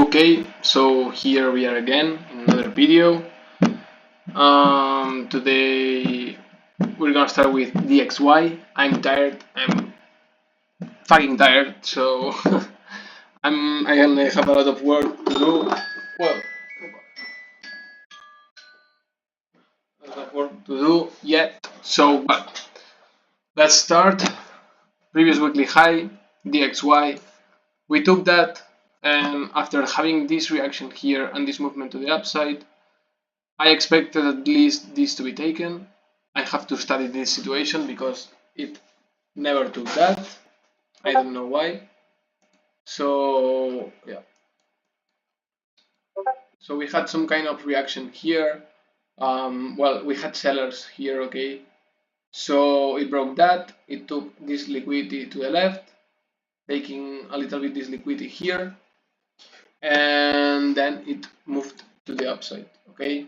Okay, so here we are again in another video. Today we're gonna start with DXY. I'm tired. I'm fucking tired. So I only have a lot of work to do. Well, a lot of work to do yet. So let's start. Previous weekly high, DXY. We took that, and after having this reaction here and this movement to the upside, I expected at least this to be taken. I have to study this situation because it never took that. I don't know why. So yeah. So we had some kind of reaction here. Well, we had sellers here, okay. So it broke that. It took this liquidity to the left, taking a little bit this liquidity here, and then it moved to the upside, okay.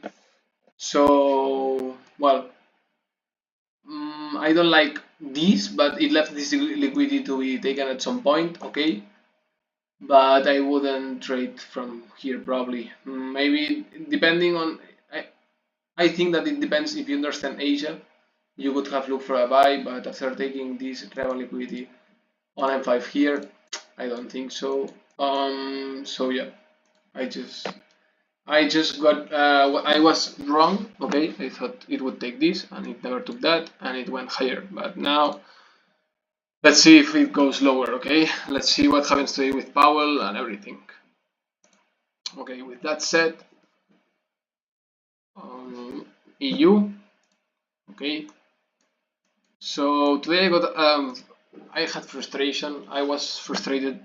So well, I don't like this, but it left this liquidity to be taken at some point, okay? But I wouldn't trade from here probably. Maybe depending on, I think that it depends if you understand Asia. You would have looked for a buy, but after taking this relevant liquidity on M5 here, I don't think so. So yeah, I just got, I was wrong, okay? I thought it would take this, and it never took that, and it went higher. But now, let's see if it goes lower, okay? Let's see what happens today with Powell and everything. Okay, with that said, EU, okay? So today I had frustration. I was frustrated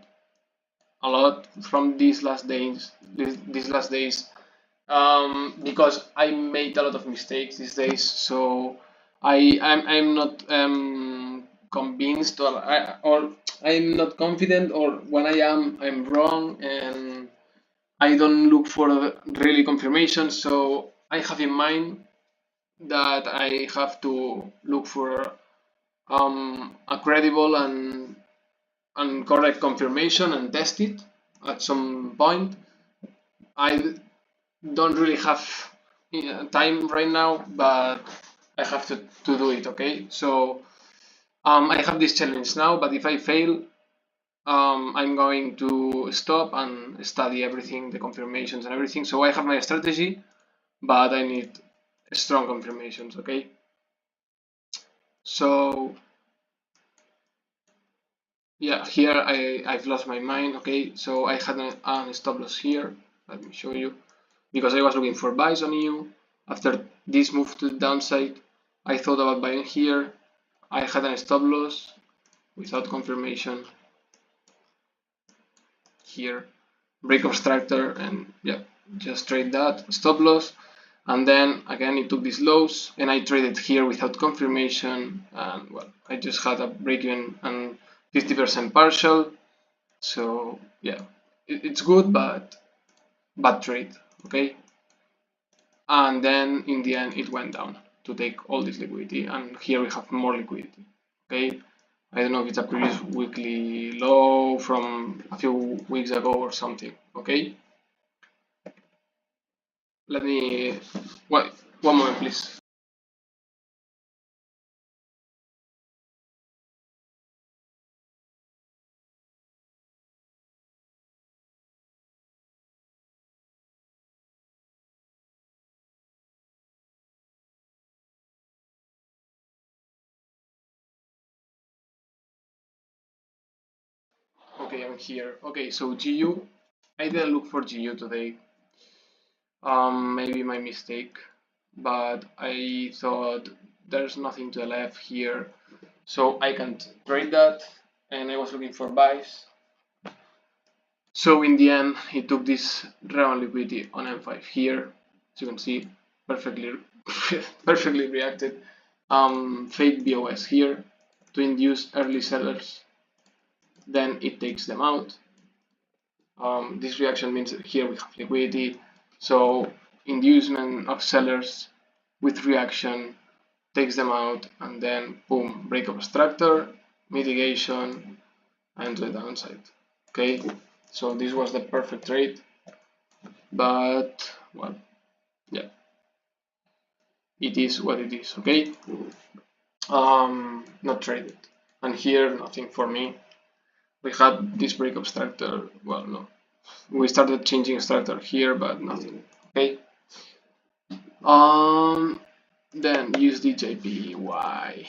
a lot from these last days, because I made a lot of mistakes these days. So I'm not convinced, or I'm not confident, or when I am, I'm wrong, and I don't look for really confirmation. So I have in mind that I have to look for a credible and correct confirmation and test it at some point. I don't really have time right now, but I have to do it, okay? So I have this challenge now, but if I fail, I'm going to stop and study everything, the confirmations and everything. So I have my strategy, but I need strong confirmations, okay? So yeah, here I've lost my mind, okay? So I had a stop loss here. Let me show you. Because I was looking for buys on EU. After this move to the downside, I thought about buying here. I had a stop loss without confirmation here. Break of structure, and yeah, just trade that stop loss. And then again it took these lows, and I traded here without confirmation, and well, I just had a break even and 50% partial. So yeah, it's good, but bad trade, okay? And then in the end it went down to take all this liquidity, and here we have more liquidity, okay? I don't know if it's a previous weekly low from a few weeks ago or something, okay? Let me, wait, one moment please. Okay, I'm here. Okay, so GU, I didn't look for GU today. Maybe my mistake, but I thought there's nothing to the left here, so I can't trade that, and I was looking for buys. So in the end, he took this relevant liquidity on M5 here, as you can see, perfectly, perfectly reacted. Fake BOS here to induce early sellers, then it takes them out. This reaction means that here we have liquidity, so inducement of sellers with reaction takes them out, and then boom, break of structure, mitigation, and to the downside. Okay, so this was the perfect trade. but well, yeah, it is what it is. Okay, not traded. And here nothing for me. We had this breakup structure. Well, no, we started changing structure here, but nothing. Okay. Then use the JPY.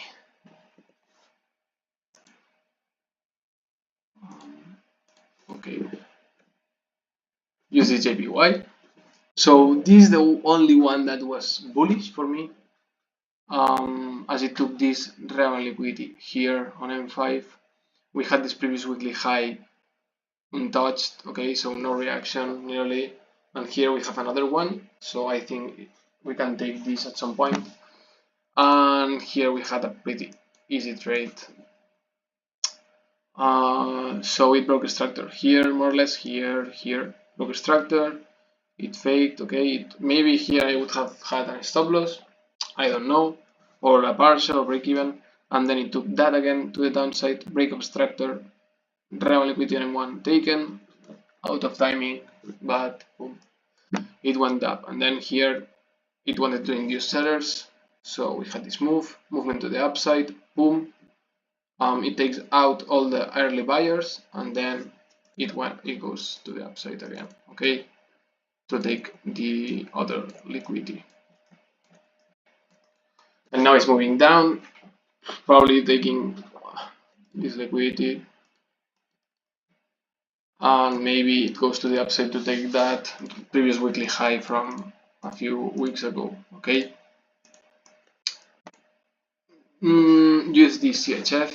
Okay, use the JPY. So this is the only one that was bullish for me, as it took this relevant liquidity here on M5. We had this previous weekly high untouched, okay, so no reaction nearly, and here we have another one, so I think we can take this at some point. And here we had a pretty easy trade. So it broke a structure here, more or less, here, broke a structure, it faked, okay, maybe here I would have had a stop loss, I don't know, or a partial or break even, and then it took that again to the downside, break of structure, relevant liquidity M1 taken, out of timing, but boom, it went up, and then here it wanted to induce sellers, so we had this movement to the upside, boom, it takes out all the early buyers, and then it goes to the upside again, okay, to take the other liquidity. And now it's moving down, probably taking this liquidity, and maybe it goes to the upside to take that previous weekly high from a few weeks ago, okay. USD CHF,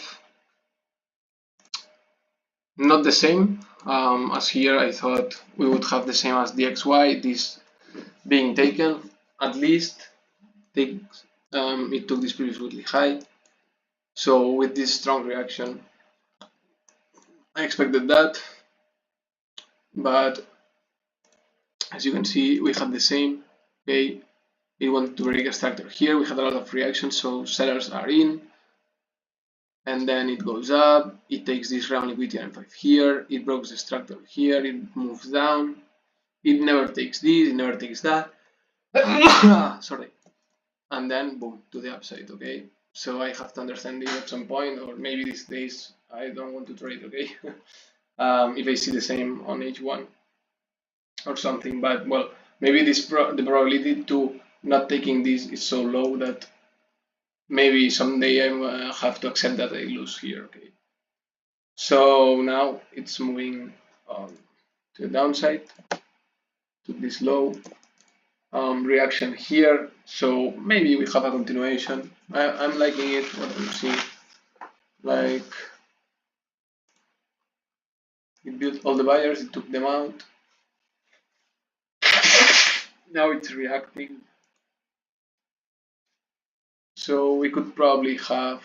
not the same, as here I thought we would have the same as DXY, this being taken, at least it took this previous weekly high, so with this strong reaction I expected that, but as you can see we had the same, okay, it wanted to break a structure here, we had a lot of reaction, so sellers are in, and then it goes up, it takes this round liquidity M5 here, it broke the structure here, it moves down, it never takes this, it never takes that, sorry, and then boom, to the upside, okay, so I have to understand this at some point, or maybe these days I don't want to trade, okay, if I see the same on H1 or something, but well, maybe the probability to not taking this is so low that maybe someday I have to accept that I lose here, okay. So now it's moving to the downside, to this low reaction here. So maybe we have a continuation. I'm liking it, what I'm seeing. Like, it built all the buyers, it took them out. Now it's reacting. So we could probably have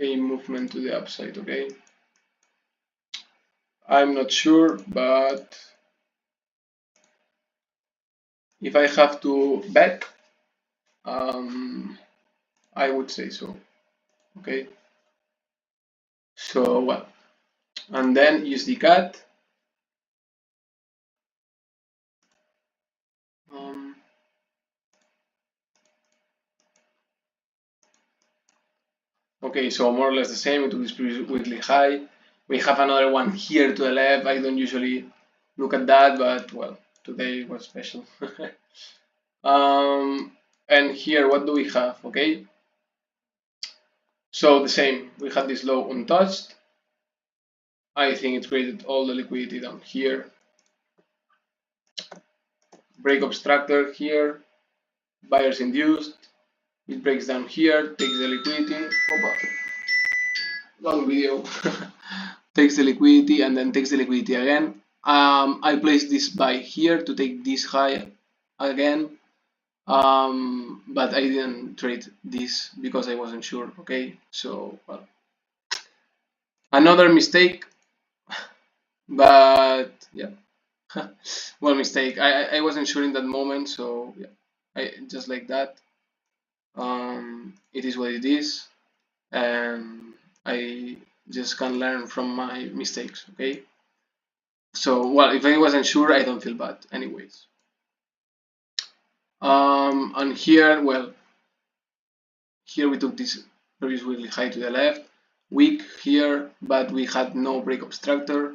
a movement to the upside, okay? I'm not sure, but if I have to bet, I would say so, okay? So, well, and then USD CAD. Okay, so more or less the same. It took this previous weekly high. We have another one here to the left. I don't usually look at that, but well, today was special. And here, what do we have? Okay, so the same. We had this low untouched. I think it created all the liquidity down here. Break of structure here. Buyers induced. It breaks down here, takes the liquidity. Opa. Long video. Takes the liquidity and then takes the liquidity again. I placed this buy here to take this high again, but I didn't trade this because I wasn't sure. Okay, so well, another mistake, but yeah, well, mistake. I wasn't sure in that moment, so yeah, I just like that. It is what it is, and I just can learn from my mistakes. Okay. So, well, if I wasn't sure, I don't feel bad anyways. And here, well, here we took this previous weekly high to the left, weak here, but we had no break obstructor.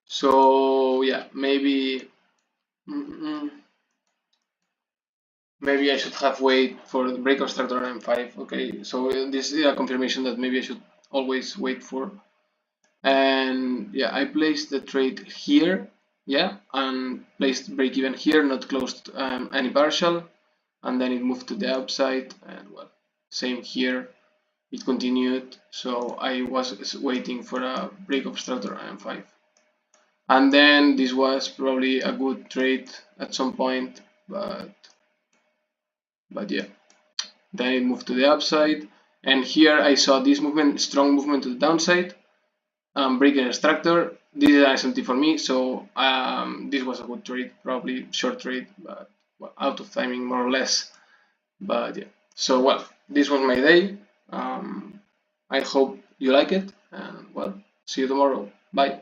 So yeah, maybe maybe I should have wait for the break obstructor on M5. Okay, so this is a confirmation that maybe I should always wait for. And yeah, I placed the trade here, yeah, and placed break even here, not closed any partial, and then it moved to the upside, and well, same here, it continued. So I was waiting for a break obstructor on M5. And then this was probably a good trade at some point, but yeah, then it moved to the upside, and here I saw this movement, strong movement to the downside, breaking extractor. This is an SMT for me, so this was a good trade, probably short trade, but well, out of timing more or less. But yeah, so well, this was my day. I hope you like it, and well, see you tomorrow. Bye.